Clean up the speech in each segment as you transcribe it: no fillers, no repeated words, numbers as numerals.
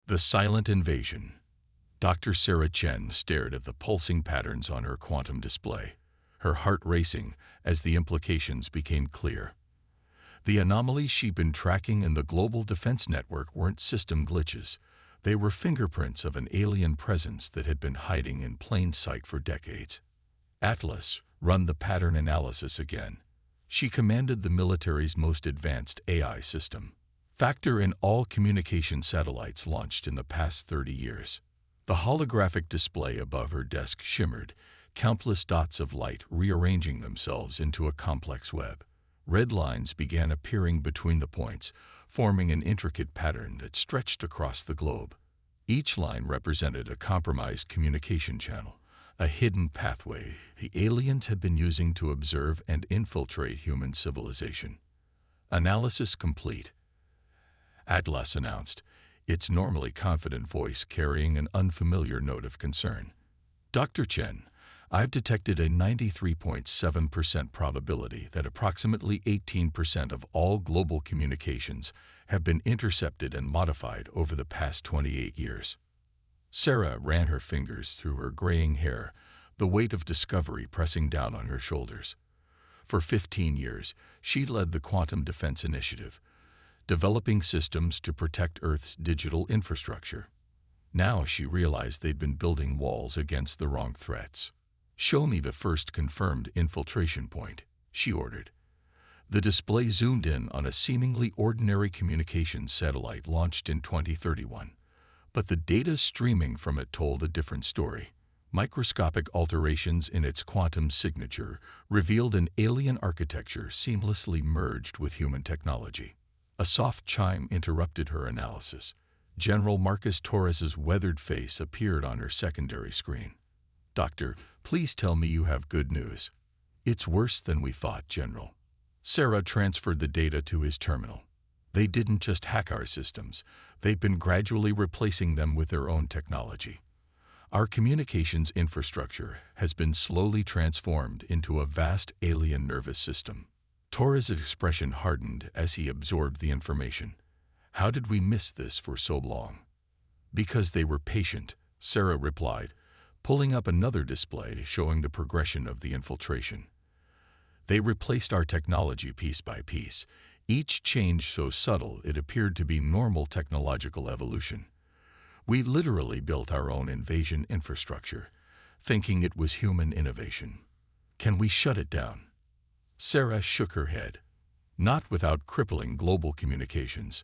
The silent invasion. Dr. Sarah Chen stared at the pulsing patterns on her quantum display, her heart racing as the implications became clear. The anomalies she'd been tracking in the global defense network weren't system glitches. They were fingerprints of an alien presence that had been hiding in plain sight for decades. Atlas, run the pattern analysis again. She commanded the military's most advanced AI system. Factor in all communication satellites launched in the past 30 years. The holographic display above her desk shimmered, countless dots of light rearranging themselves into a complex web. Red lines began appearing between the points, forming an intricate pattern that stretched across the globe. Each line represented a compromised communication channel, a hidden pathway the aliens had been using to observe and infiltrate human civilization. Analysis complete, Atlas announced, its normally confident voice carrying an unfamiliar note of concern. Dr. Chen, I've detected a 93.7% probability that approximately 18% of all global communications have been intercepted and modified over the past 28 years. Sarah ran her fingers through her graying hair, the weight of discovery pressing down on her shoulders. For 15 years, she led the Quantum Defense Initiative, developing systems to protect Earth's digital infrastructure. Now she realized they'd been building walls against the wrong threats. "Show me the first confirmed infiltration point," she ordered. The display zoomed in on a seemingly ordinary communications satellite launched in 2031. But the data streaming from it told a different story. Microscopic alterations in its quantum signature revealed an alien architecture seamlessly merged with human technology. A soft chime interrupted her analysis. General Marcus Torres's weathered face appeared on her secondary screen. "Doctor, please tell me you have good news." "It's worse than we thought, General." Sarah transferred the data to his terminal. "They didn't just hack our systems. They've been gradually replacing them with their own technology. Our communications infrastructure has been slowly transformed into a vast alien nervous system." Torres' expression hardened as he absorbed the information. "How did we miss this for so long?" "Because they were patient," Sarah replied, pulling up another display showing the progression of the infiltration. "They replaced our technology piece by piece, each change so subtle it appeared to be normal technological evolution. We literally built our own invasion infrastructure, thinking it was human innovation. Can we shut it down?" Sarah shook her head. "Not without crippling global communications.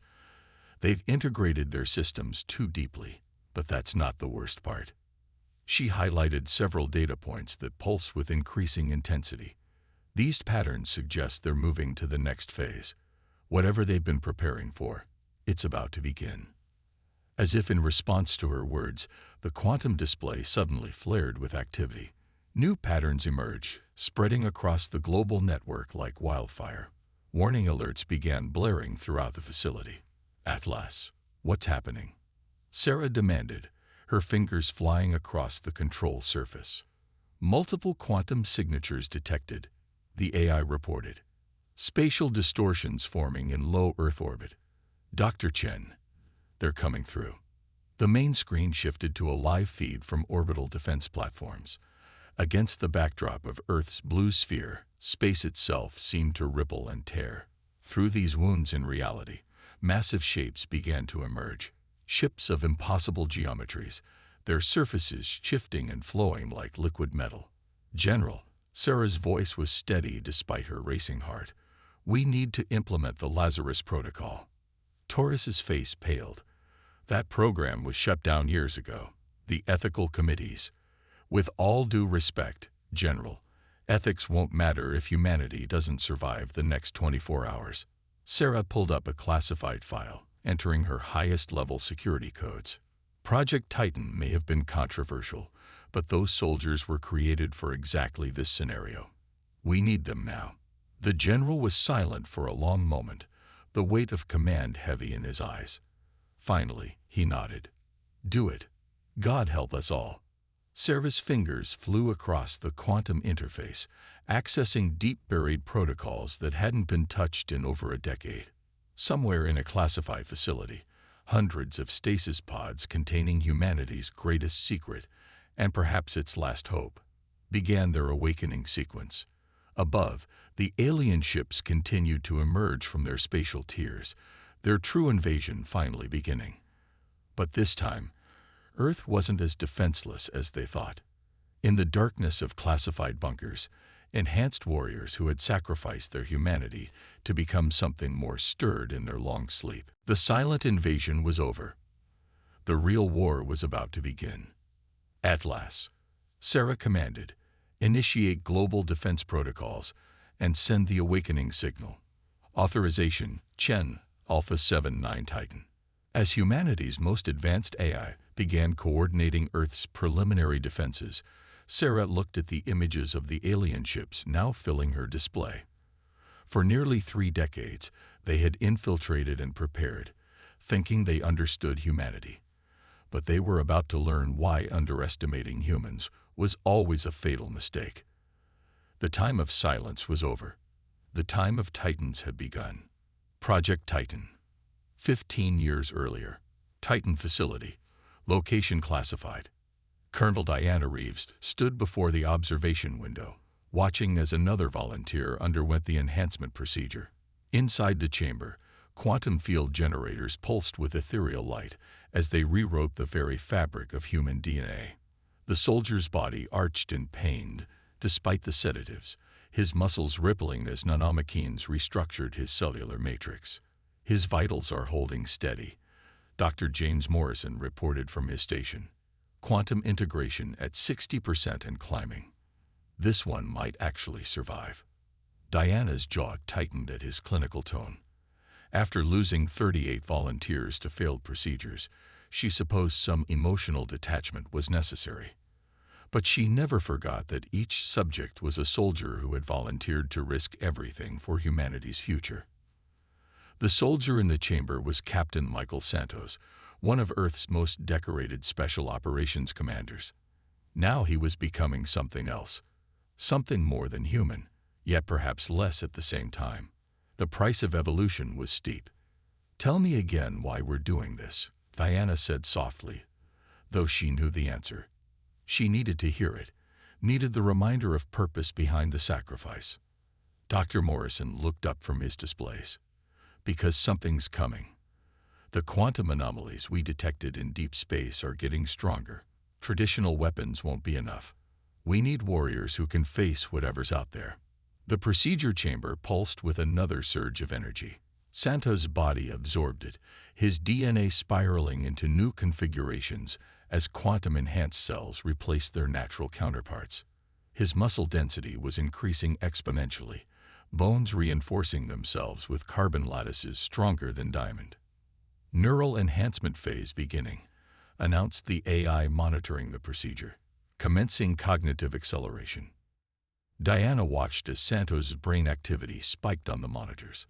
They've integrated their systems too deeply, but that's not the worst part." She highlighted several data points that pulse with increasing intensity. "These patterns suggest they're moving to the next phase. Whatever they've been preparing for, it's about to begin." As if in response to her words, the quantum display suddenly flared with activity. New patterns emerged, spreading across the global network like wildfire. Warning alerts began blaring throughout the facility. "Atlas, what's happening?" Sarah demanded, her fingers flying across the control surface. "Multiple quantum signatures detected," the AI reported. "Spatial distortions forming in low Earth orbit. Dr. Chen, they're coming through." The main screen shifted to a live feed from orbital defense platforms. Against the backdrop of Earth's blue sphere, space itself seemed to ripple and tear. Through these wounds in reality, massive shapes began to emerge. Ships of impossible geometries, their surfaces shifting and flowing like liquid metal. "General," Sarah's voice was steady despite her racing heart, "we need to implement the Lazarus Protocol." Torres's face paled. "That program was shut down years ago. The ethical committees." "With all due respect, General, ethics won't matter if humanity doesn't survive the next 24 hours. Sarah pulled up a classified file, entering her highest-level security codes. Project Titan may have been controversial, but those soldiers were created for exactly this scenario. We need them now. The general was silent for a long moment, the weight of command heavy in his eyes. Finally, he nodded. Do it. God help us all. Sarah's fingers flew across the quantum interface, accessing deep-buried protocols that hadn't been touched in over a decade. Somewhere in a classified facility, hundreds of stasis pods containing humanity's greatest secret, and perhaps its last hope, began their awakening sequence. Above, the alien ships continued to emerge from their spatial tiers, their true invasion finally beginning. But this time, Earth wasn't as defenseless as they thought. In the darkness of classified bunkers, enhanced warriors who had sacrificed their humanity to become something more stirred in their long sleep. The silent invasion was over. The real war was about to begin. Atlas, Sarah commanded, initiate global defense protocols and send the awakening signal. Authorization, Chen, Alpha 7-9 Titan. As humanity's most advanced AI began coordinating Earth's preliminary defenses, Sarah looked at the images of the alien ships now filling her display. For nearly 3 decades, they had infiltrated and prepared, thinking they understood humanity. But they were about to learn why underestimating humans was always a fatal mistake. The time of silence was over. The time of Titans had begun. Project Titan. 15 years earlier. Titan facility. Location classified. Colonel Diana Reeves stood before the observation window, watching as another volunteer underwent the enhancement procedure. Inside the chamber, quantum field generators pulsed with ethereal light as they rewrote the very fabric of human DNA. The soldier's body arched in pain, despite the sedatives, his muscles rippling as nanomachines restructured his cellular matrix. His vitals are holding steady, Dr. James Morrison reported from his station. Quantum integration at 60% and climbing. This one might actually survive. Diana's jaw tightened at his clinical tone. After losing 38 volunteers to failed procedures, she supposed some emotional detachment was necessary. But she never forgot that each subject was a soldier who had volunteered to risk everything for humanity's future. The soldier in the chamber was Captain Michael Santos, one of Earth's most decorated special operations commanders. Now he was becoming something else, something more than human, yet perhaps less at the same time. The price of evolution was steep. "Tell me again why we're doing this," Diana said softly, though she knew the answer. She needed to hear it, needed the reminder of purpose behind the sacrifice. Dr. Morrison looked up from his displays. "Because something's coming. The quantum anomalies we detected in deep space are getting stronger. Traditional weapons won't be enough. We need warriors who can face whatever's out there." The procedure chamber pulsed with another surge of energy. Santos' body absorbed it, his DNA spiraling into new configurations as quantum-enhanced cells replaced their natural counterparts. His muscle density was increasing exponentially, bones reinforcing themselves with carbon lattices stronger than diamond. "Neural enhancement phase beginning," announced the AI monitoring the procedure, commencing cognitive acceleration. Diana watched as Santos' brain activity spiked on the monitors.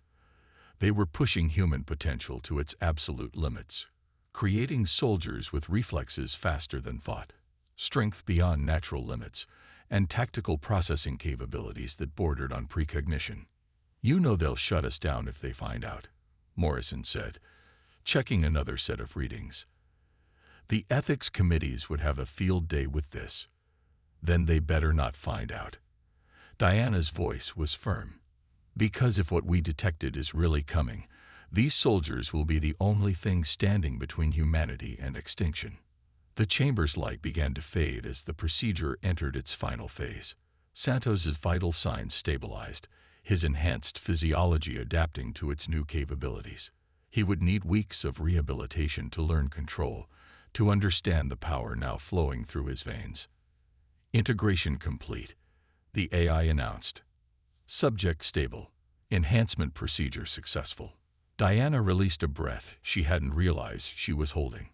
They were pushing human potential to its absolute limits, creating soldiers with reflexes faster than thought, strength beyond natural limits, and tactical processing capabilities that bordered on precognition. "You know they'll shut us down if they find out," Morrison said, checking another set of readings. "The ethics committees would have a field day with this. Then they better not find out." Diana's voice was firm. "Because if what we detected is really coming, these soldiers will be the only thing standing between humanity and extinction." The chamber's light began to fade as the procedure entered its final phase. Santos' vital signs stabilized, his enhanced physiology adapting to its new capabilities. He would need weeks of rehabilitation to learn control, to understand the power now flowing through his veins. "Integration complete," the AI announced. "Subject stable. Enhancement procedure successful." Diana released a breath she hadn't realized she was holding.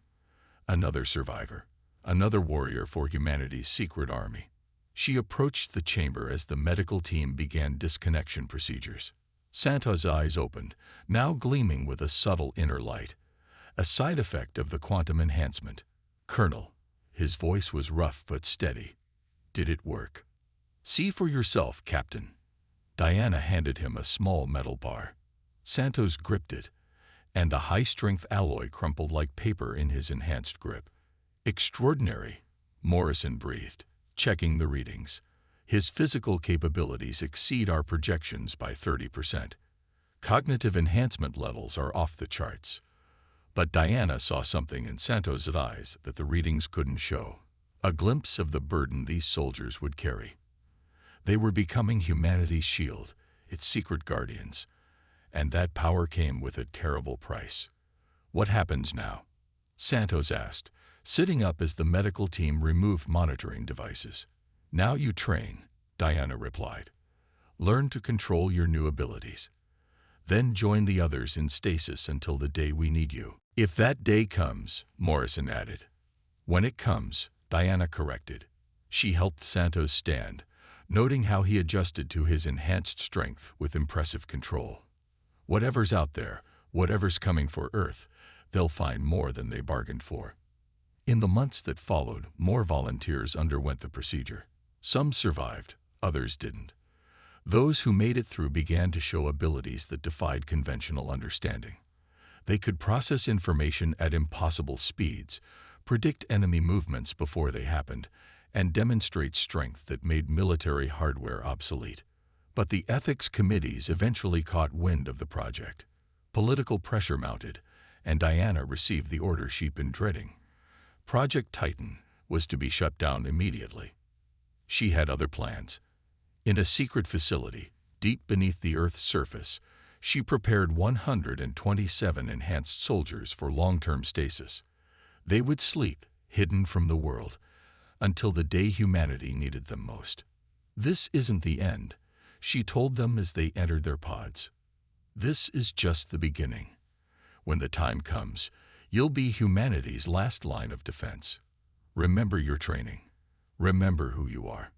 Another survivor, another warrior for humanity's secret army. She approached the chamber as the medical team began disconnection procedures. Santos' eyes opened, now gleaming with a subtle inner light, a side effect of the quantum enhancement. "Colonel," his voice was rough but steady, "did it work?" "See for yourself, Captain." Diana handed him a small metal bar. Santos gripped it, and the high-strength alloy crumpled like paper in his enhanced grip. Extraordinary, Morrison breathed, checking the readings. His physical capabilities exceed our projections by 30%. Cognitive enhancement levels are off the charts. But Diana saw something in Santos' eyes that the readings couldn't show. A glimpse of the burden these soldiers would carry. They were becoming humanity's shield, its secret guardians. And that power came with a terrible price. "What happens now?" Santos asked, sitting up as the medical team removed monitoring devices. "Now you train," Diana replied. "Learn to control your new abilities. Then join the others in stasis until the day we need you." "If that day comes," Morrison added. "When it comes," Diana corrected. She helped Santos stand, noting how he adjusted to his enhanced strength with impressive control. "Whatever's out there, whatever's coming for Earth, they'll find more than they bargained for." In the months that followed, more volunteers underwent the procedure. Some survived, others didn't. Those who made it through began to show abilities that defied conventional understanding. They could process information at impossible speeds, predict enemy movements before they happened, and demonstrate strength that made military hardware obsolete. But the ethics committees eventually caught wind of the project. Political pressure mounted, and Diana received the order she'd been dreading. Project Titan was to be shut down immediately. She had other plans. In a secret facility, deep beneath the Earth's surface, she prepared 127 enhanced soldiers for long-term stasis. They would sleep, hidden from the world, until the day humanity needed them most. "This isn't the end," she told them as they entered their pods. "This is just the beginning. When the time comes, you'll be humanity's last line of defense. Remember your training. Remember who you are."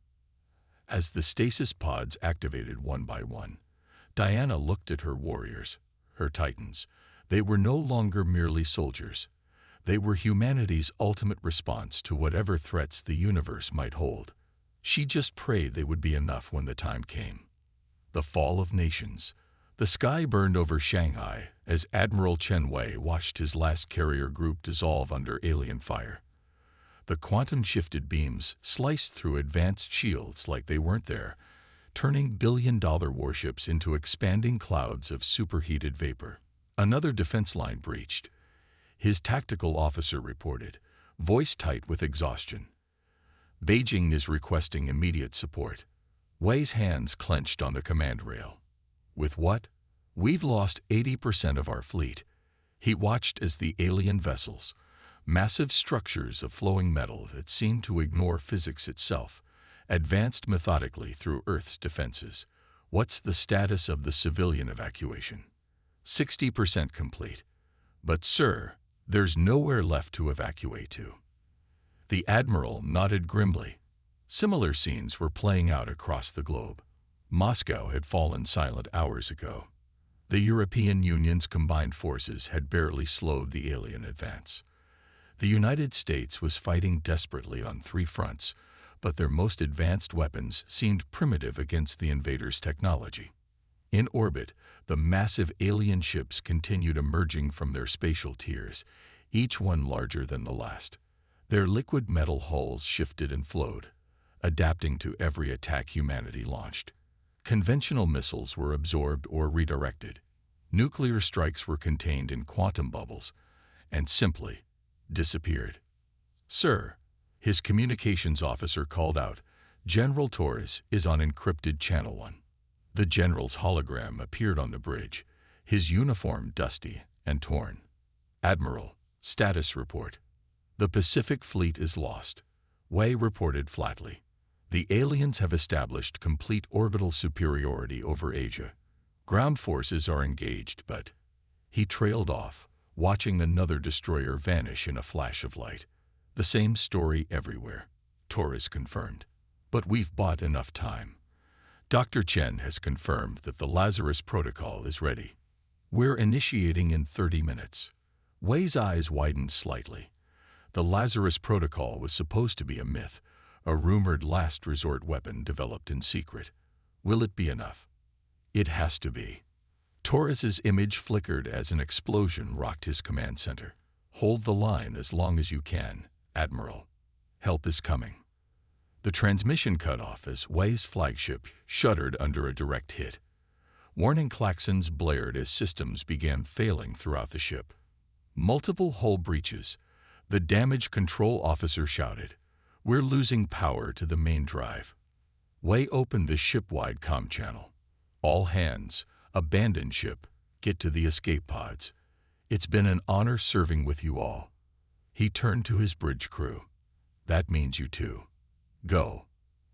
As the stasis pods activated one by one, Diana looked at her warriors, her titans. They were no longer merely soldiers. They were humanity's ultimate response to whatever threats the universe might hold. She just prayed they would be enough when the time came. The fall of nations. The sky burned over Shanghai as Admiral Chen Wei watched his last carrier group dissolve under alien fire. The quantum-shifted beams sliced through advanced shields like they weren't there, turning billion-dollar warships into expanding clouds of superheated vapor. Another defense line breached. His tactical officer reported, voice tight with exhaustion. "Beijing is requesting immediate support." Wei's hands clenched on the command rail. "With what?" "We've lost 80% of our fleet." He watched as the alien vessels, massive structures of flowing metal that seemed to ignore physics itself, advanced methodically through Earth's defenses. "What's the status of the civilian evacuation?" 60% complete. "But sir, there's nowhere left to evacuate to." The Admiral nodded grimly. Similar scenes were playing out across the globe. Moscow had fallen silent hours ago. The European Union's combined forces had barely slowed the alien advance. The United States was fighting desperately on 3 fronts, but their most advanced weapons seemed primitive against the invaders' technology. In orbit, the massive alien ships continued emerging from their spatial tiers, each one larger than the last. Their liquid metal hulls shifted and flowed, adapting to every attack humanity launched. Conventional missiles were absorbed or redirected. Nuclear strikes were contained in quantum bubbles and simply disappeared. "Sir," his communications officer called out, "General Torres is on encrypted Channel 1. The general's hologram appeared on the bridge, his uniform dusty and torn. "Admiral, status report." "The Pacific Fleet is lost," Wei reported flatly. "The aliens have established complete orbital superiority over Asia. Ground forces are engaged, but—" He trailed off, watching another destroyer vanish in a flash of light. "The same story everywhere," Torres confirmed. "But we've bought enough time. Dr. Chen has confirmed that the Lazarus Protocol is ready. We're initiating in 30 minutes. Wei's eyes widened slightly. The Lazarus Protocol was supposed to be a myth, a rumored last resort weapon developed in secret. Will it be enough? It has to be. Torres's image flickered as an explosion rocked his command center. "Hold the line as long as you can, Admiral. Help is coming." The transmission cut off as Wei's flagship shuddered under a direct hit. Warning klaxons blared as systems began failing throughout the ship. Multiple hull breaches. The damage control officer shouted, "We're losing power to the main drive." Wei opened the ship-wide comm channel. "All hands, abandon ship, get to the escape pods. It's been an honor serving with you all." He turned to his bridge crew. "That means you too. Go."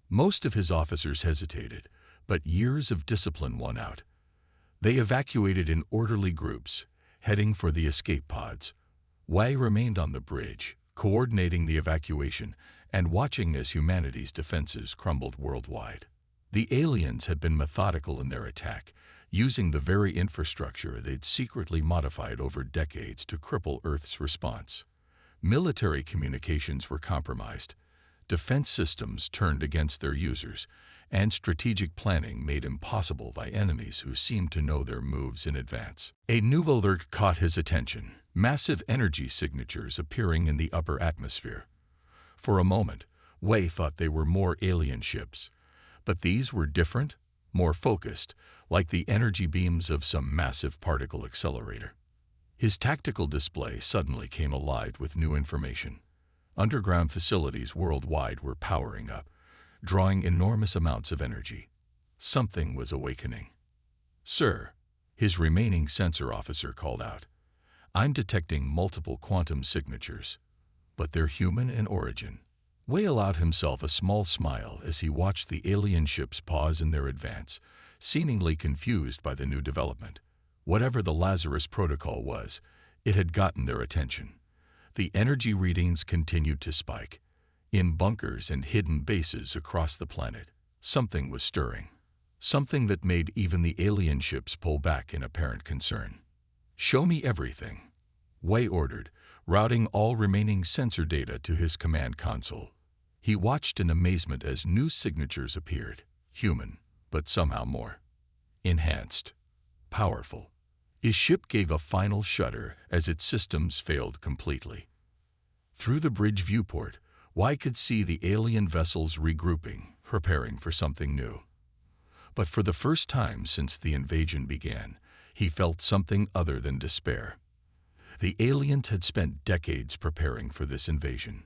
Most of his officers hesitated, but years of discipline won out. They evacuated in orderly groups, heading for the escape pods. Wei remained on the bridge, coordinating the evacuation and watching as humanity's defenses crumbled worldwide. The aliens had been methodical in their attack, using the very infrastructure they'd secretly modified over decades to cripple Earth's response. Military communications were compromised, defense systems turned against their users, and strategic planning made impossible by enemies who seemed to know their moves in advance. A new alert caught his attention, massive energy signatures appearing in the upper atmosphere. For a moment, Wei thought they were more alien ships, but these were different, more focused, like the energy beams of some massive particle accelerator. His tactical display suddenly came alive with new information. Underground facilities worldwide were powering up, drawing enormous amounts of energy. Something was awakening. "Sir," his remaining sensor officer called out, "I'm detecting multiple quantum signatures, but they're human in origin." Wei allowed himself a small smile as he watched the alien ships pause in their advance, seemingly confused by the new development. Whatever the Lazarus Protocol was, it had gotten their attention. The energy readings continued to spike. In bunkers and hidden bases across the planet, something was stirring. Something that made even the alien ships pull back in apparent concern. "Show me everything," Wei ordered, routing all remaining sensor data to his command console. He watched in amazement as new signatures appeared, human, but somehow more enhanced, powerful. His ship gave a final shudder as its systems failed completely. Through the bridge viewport, Wei could see the alien vessels regrouping, preparing for something new. But for the first time since the invasion began, he felt something other than despair. The aliens had spent decades preparing for this invasion.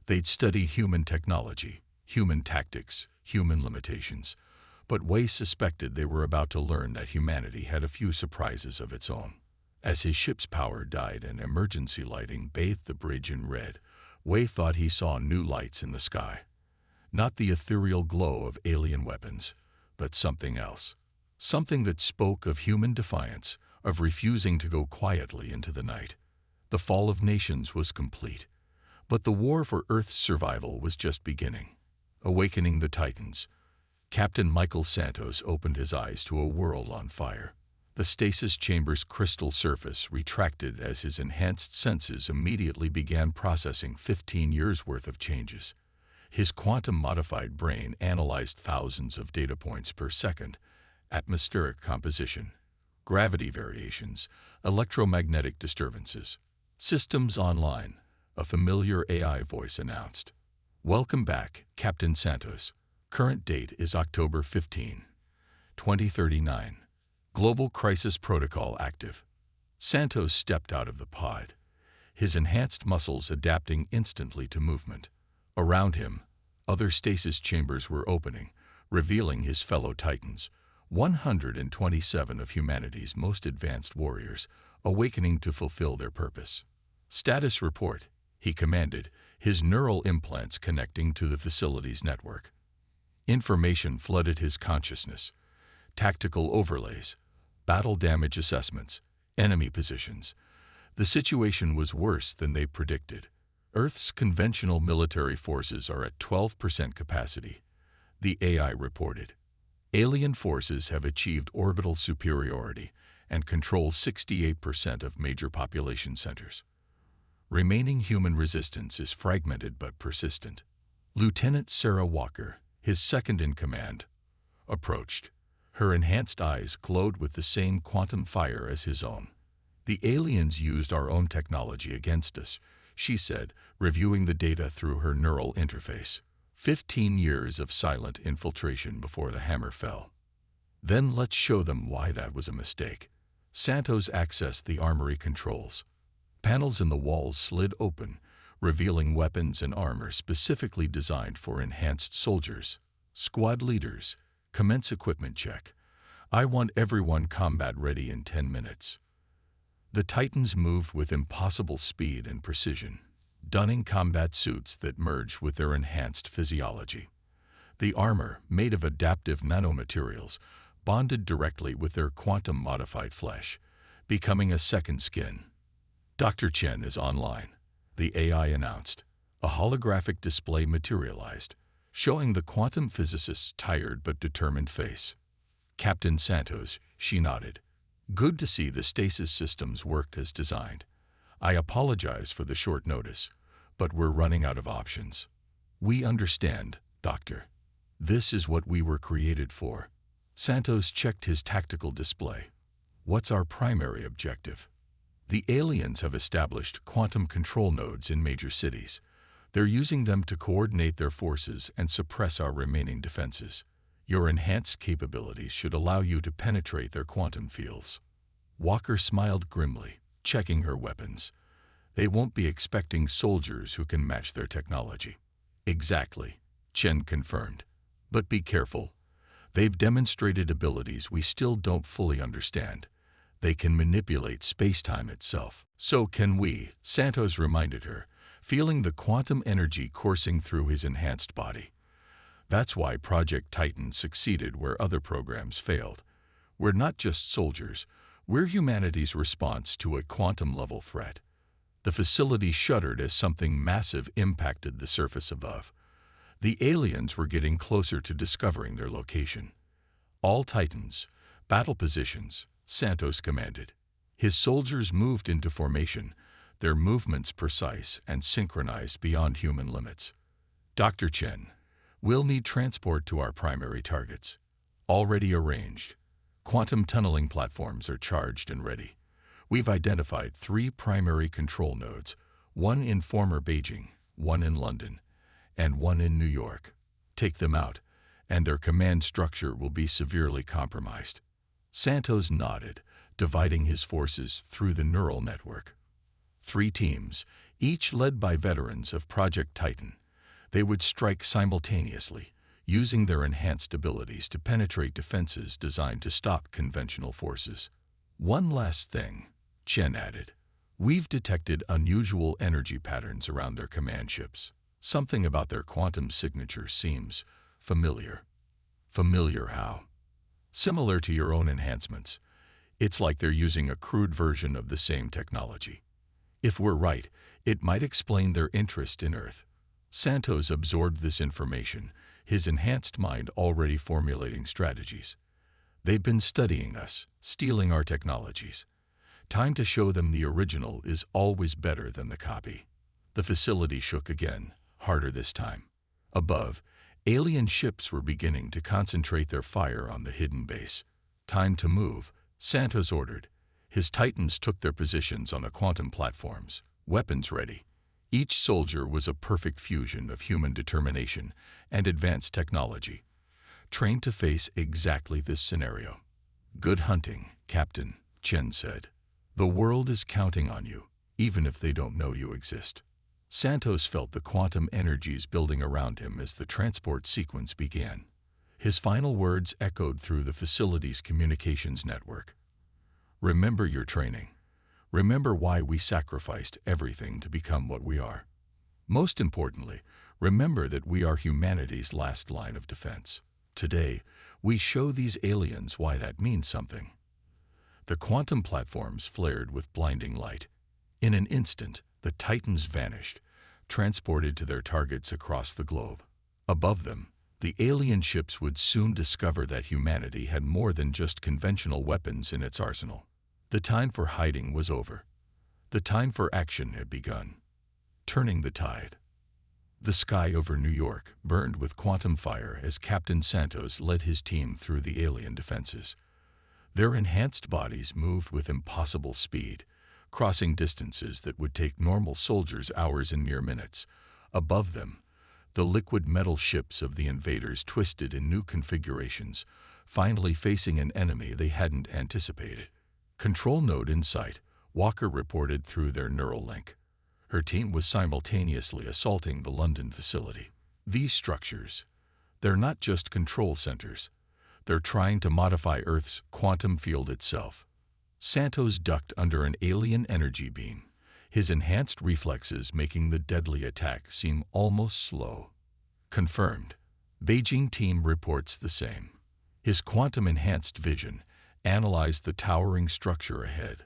They'd studied human technology, human tactics, human limitations, but Wei suspected they were about to learn that humanity had a few surprises of its own. As his ship's power died and emergency lighting bathed the bridge in red, Wei thought he saw new lights in the sky. Not the ethereal glow of alien weapons, but something else. Something that spoke of human defiance, of refusing to go quietly into the night. The fall of nations was complete, but the war for Earth's survival was just beginning. Awakening the Titans, Captain Michael Santos opened his eyes to a world on fire. The stasis chamber's crystal surface retracted as his enhanced senses immediately began processing 15 years' worth of changes. His quantum-modified brain analyzed thousands of data points per second: atmospheric composition, gravity variations, electromagnetic disturbances. "Systems online," a familiar AI voice announced. "Welcome back, Captain Santos. Current date is October 15, 2039. Global Crisis Protocol active." Santos stepped out of the pod, his enhanced muscles adapting instantly to movement. Around him, other stasis chambers were opening, revealing his fellow Titans, 127 of humanity's most advanced warriors, awakening to fulfill their purpose. "Status report," he commanded, his neural implants connecting to the facility's network. Information flooded his consciousness: tactical overlays, battle damage assessments, enemy positions. The situation was worse than they predicted. Earth's conventional military forces are at 12% capacity, the AI reported. Alien forces have achieved orbital superiority and control 68% of major population centers. Remaining human resistance is fragmented but persistent. Lieutenant Sarah Walker, his second in command, approached. Her enhanced eyes glowed with the same quantum fire as his own. "The aliens used our own technology against us," she said, reviewing the data through her neural interface. 15 years of silent infiltration before the hammer fell. "Then let's show them why that was a mistake." Santos accessed the armory controls. Panels in the walls slid open, revealing weapons and armor specifically designed for enhanced soldiers. "Squad leaders, commence equipment check. I want everyone combat ready in 10 minutes." The Titans moved with impossible speed and precision, donning combat suits that merged with their enhanced physiology. The armor, made of adaptive nanomaterials, bonded directly with their quantum-modified flesh, becoming a second skin. "Dr. Chen is online," the AI announced. A holographic display materialized, showing the quantum physicist's tired but determined face. "Captain Santos," she nodded. "Good to see the stasis systems worked as designed. I apologize for the short notice, but we're running out of options." "We understand, Doctor. This is what we were created for." Santos checked his tactical display. "What's our primary objective?" "The aliens have established quantum control nodes in major cities. They're using them to coordinate their forces and suppress our remaining defenses. Your enhanced capabilities should allow you to penetrate their quantum fields." Walker smiled grimly, checking her weapons. "They won't be expecting soldiers who can match their technology." "Exactly," Chen confirmed. "But be careful. They've demonstrated abilities we still don't fully understand. They can manipulate space-time itself." "So can we," Santos reminded her, feeling the quantum energy coursing through his enhanced body. "That's why Project Titan succeeded where other programs failed. We're not just soldiers, we're humanity's response to a quantum-level threat." The facility shuddered as something massive impacted the surface above. The aliens were getting closer to discovering their location. "All Titans, battle positions," Santos commanded. His soldiers moved into formation, their movements precise and synchronized beyond human limits. "Dr. Chen, we'll need transport to our primary targets." "Already arranged. Quantum tunneling platforms are charged and ready. We've identified 3 primary control nodes, one in former Beijing, one in London, and one in New York. Take them out, and their command structure will be severely compromised." Santos nodded, dividing his forces through the neural network. 3 teams, each led by veterans of Project Titan. They would strike simultaneously, using their enhanced abilities to penetrate defenses designed to stop conventional forces. "One last thing," Chen added. "We've detected unusual energy patterns around their command ships. Something about their quantum signature seems familiar." "Familiar how?" "Similar to your own enhancements. It's like they're using a crude version of the same technology. If we're right, it might explain their interest in Earth." Santos absorbed this information, his enhanced mind already formulating strategies. "They've been studying us, stealing our technologies. Time to show them the original is always better than the copy." The facility shook again, harder this time. Above, alien ships were beginning to concentrate their fire on the hidden base. "Time to move," Santos ordered. His Titans took their positions on the quantum platforms, weapons ready. Each soldier was a perfect fusion of human determination and advanced technology, trained to face exactly this scenario. "Good hunting, Captain," Chen said. "The world is counting on you, even if they don't know you exist." Santos felt the quantum energies building around him as the transport sequence began. His final words echoed through the facility's communications network. "Remember your training. Remember why we sacrificed everything to become what we are. Most importantly, remember that we are humanity's last line of defense. Today, we show these aliens why that means something." The quantum platforms flared with blinding light. In an instant, the Titans vanished, transported to their targets across the globe. Above them, the alien ships would soon discover that humanity had more than just conventional weapons in its arsenal. The time for hiding was over. The time for action had begun. Turning the tide. The sky over New York burned with quantum fire as Captain Santos led his team through the alien defenses. Their enhanced bodies moved with impossible speed, crossing distances that would take normal soldiers hours and mere minutes. Above them, the liquid metal ships of the invaders twisted in new configurations, finally facing an enemy they hadn't anticipated. Control node in sight, Walker reported through their neural link. Her team was simultaneously assaulting the London facility. These structures, they're not just control centers. They're trying to modify Earth's quantum field itself. Santos ducked under an alien energy beam, his enhanced reflexes making the deadly attack seem almost slow. Confirmed. Beijing team reports the same. His quantum-enhanced vision analyzed the towering structure ahead,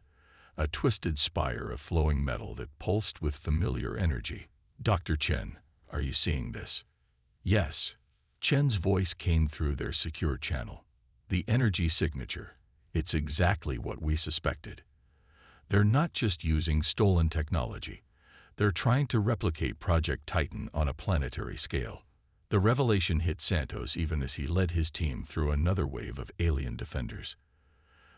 a twisted spire of flowing metal that pulsed with familiar energy. Dr. Chen, are you seeing this? Yes. Chen's voice came through their secure channel. The energy signature. It's exactly what we suspected. They're not just using stolen technology. They're trying to replicate Project Titan on a planetary scale. The revelation hit Santos even as he led his team through another wave of alien defenders.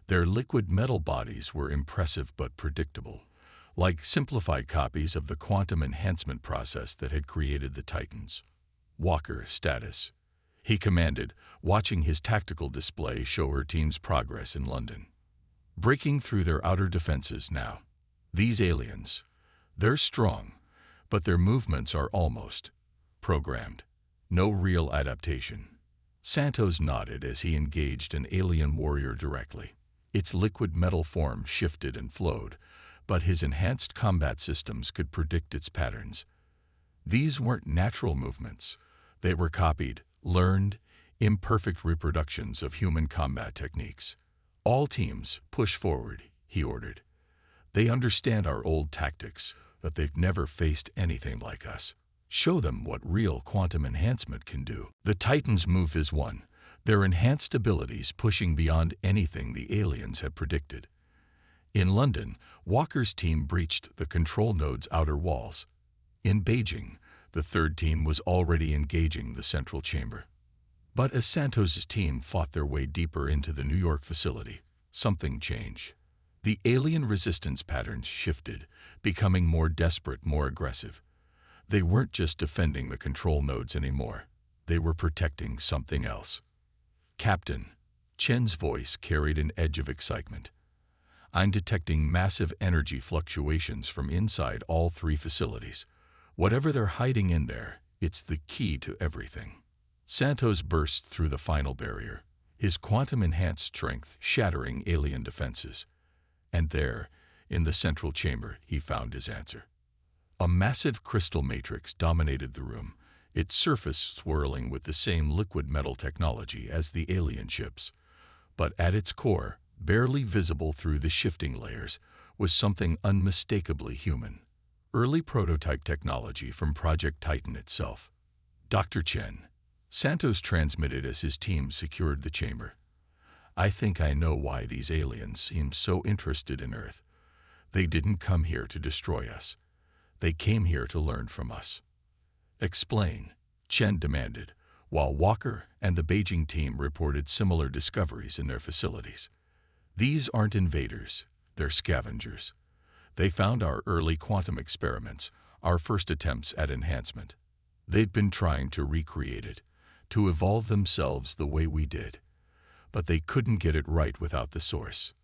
Their liquid metal bodies were impressive but predictable, like simplified copies of the quantum enhancement process that had created the Titans. Walker status. He commanded, watching his tactical display show her team's progress in London. Breaking through their outer defenses now. These aliens, they're strong, but their movements are almost programmed. No real adaptation. Santos nodded as he engaged an alien warrior directly. Its liquid metal form shifted and flowed, but his enhanced combat systems could predict its patterns. These weren't natural movements. They were copied, learned, imperfect reproductions of human combat techniques. All teams, push forward, he ordered. They understand our old tactics, but they've never faced anything like us. Show them what real quantum enhancement can do. The Titans' move is one, their enhanced abilities pushing beyond anything the aliens had predicted. In London, Walker's team breached the control node's outer walls. In Beijing, the third team was already engaging the central chamber. But as Santos' team fought their way deeper into the New York facility, something changed. The alien resistance patterns shifted, becoming more desperate, more aggressive. They weren't just defending the control nodes anymore. They were protecting something else. Captain, Chen's voice carried an edge of excitement. I'm detecting massive energy fluctuations from inside all three facilities. Whatever they're hiding in there, it's the key to everything. Santos burst through the final barrier, his quantum-enhanced strength shattering alien defenses. And there, in the central chamber, he found his answer. A massive crystal matrix dominated the room, its surface swirling with the same liquid metal technology as the alien ships. But at its core, barely visible through the shifting layers, was something unmistakably human. Early prototype technology from Project Titan itself. Dr. Chen, Santos transmitted as his team secured the chamber. I think I know why these aliens seem so interested in Earth. They didn't come here to destroy us. They came here to learn from us. Explain, Chen demanded, while Walker and the Beijing team reported similar discoveries in their facilities. These aren't invaders, they're scavengers. They found our early quantum experiments, our first attempts at enhancement. They'd been trying to recreate it, to evolve themselves the way we did. But they couldn't get it right without the source.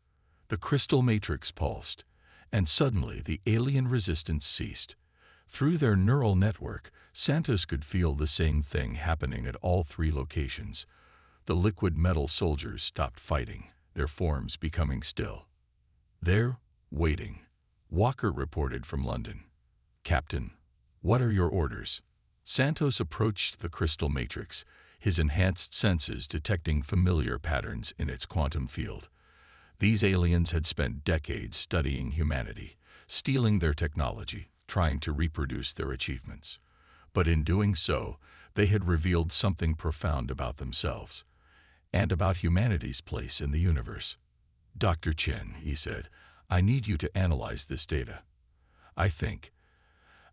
The crystal matrix pulsed, and suddenly the alien resistance ceased. Through their neural network, Santos could feel the same thing happening at all three locations. The liquid metal soldiers stopped fighting, their forms becoming still. They're waiting, Walker reported from London. Captain, what are your orders? Santos approached the crystal matrix, his enhanced senses detecting familiar patterns in its quantum field. These aliens had spent decades studying humanity, stealing their technology, trying to reproduce their achievements. But in doing so, they had revealed something profound about themselves, and about humanity's place in the universe. Dr. Chen, he said, I need you to analyze this data. I think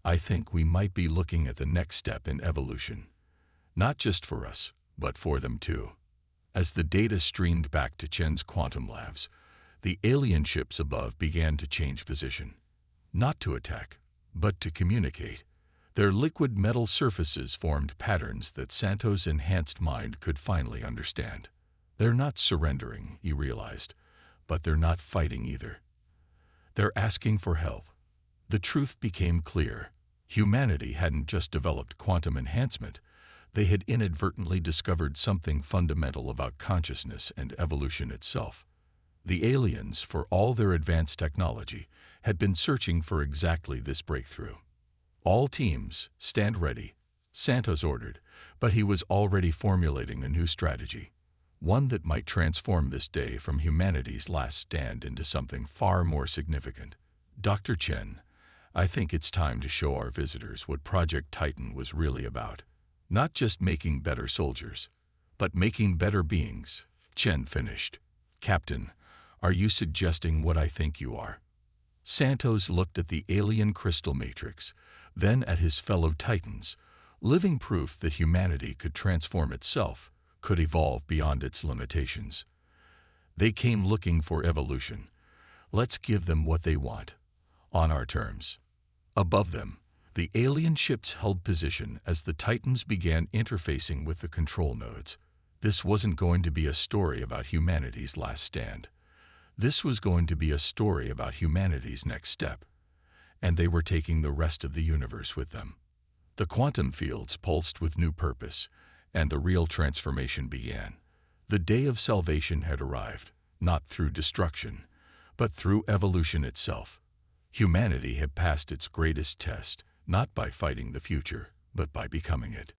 I think we might be looking at the next step in evolution. Not just for us, but for them too. As the data streamed back to Chen's quantum labs, the alien ships above began to change position. Not to attack, but to communicate. Their liquid metal surfaces formed patterns that Santo's enhanced mind could finally understand. They're not surrendering, he realized, but they're not fighting either. They're asking for help. The truth became clear. Humanity hadn't just developed quantum enhancement. They had inadvertently discovered something fundamental about consciousness and evolution itself. The aliens, for all their advanced technology, had been searching for exactly this breakthrough. All teams, stand ready, Santos ordered, but he was already formulating a new strategy, one that might transform this day from humanity's last stand into something far more significant. Dr. Chen, I think it's time to show our visitors what Project Titan was really about. Not just making better soldiers, but making better beings, Chen finished. Captain, are you suggesting what I think you are? Santos looked at the alien crystal matrix, then at his fellow Titans, living proof that humanity could transform itself, could evolve beyond its limitations. They came looking for evolution. Let's give them what they want, on our terms. Above them, the alien ships held position as the Titans began interfacing with the control nodes. This wasn't going to be a story about humanity's last stand. This was going to be a story about humanity's next step. And they were taking the rest of the universe with them. The quantum fields pulsed with new purpose, and the real transformation began. The day of salvation had arrived, not through destruction, but through evolution itself. Humanity had passed its greatest test, not by fighting the future, but by becoming it.